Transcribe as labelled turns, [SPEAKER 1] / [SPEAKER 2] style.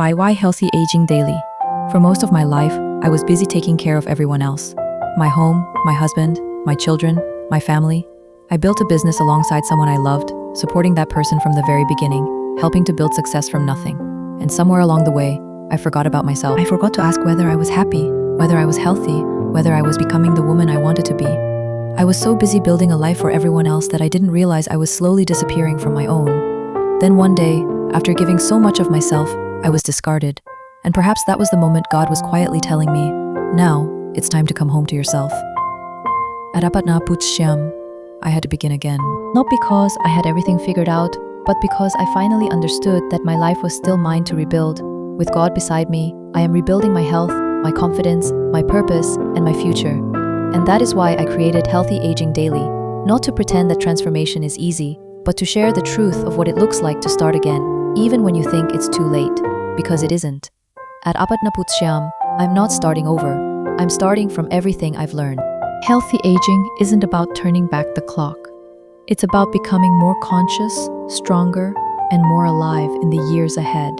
[SPEAKER 1] My why healthy aging daily. For most of my life, I was busy taking care of everyone else. My home, my husband, my children, my family. I built a business alongside someone I loved, supporting that person from the very beginning, helping to build success from nothing. And somewhere along the way, I forgot about myself. I forgot to ask whether I was happy, whether I was healthy, whether I was becoming the woman I wanted to be. I was so busy building a life for everyone else that I didn't realize I was slowly disappearing from my own. Then one day, after giving so much of myself, I was discarded. And perhaps that was the moment God was quietly telling me, now, it's time to come home to yourself. At apat na put siyam, I had to begin again. Not because I had everything figured out, but because I finally understood that my life was still mine to rebuild. With God beside me, I am rebuilding my health, my confidence, my purpose, and my future. And that is why I created Healthy Aging Daily, not to pretend that transformation is easy, but to share the truth of what it looks like to start again, even when you think it's too late, because it isn't. At apat na put siyam, I'm not starting over. I'm starting from everything I've learned. Healthy aging isn't about turning back the clock. It's about becoming more conscious, stronger, and more alive in the years ahead.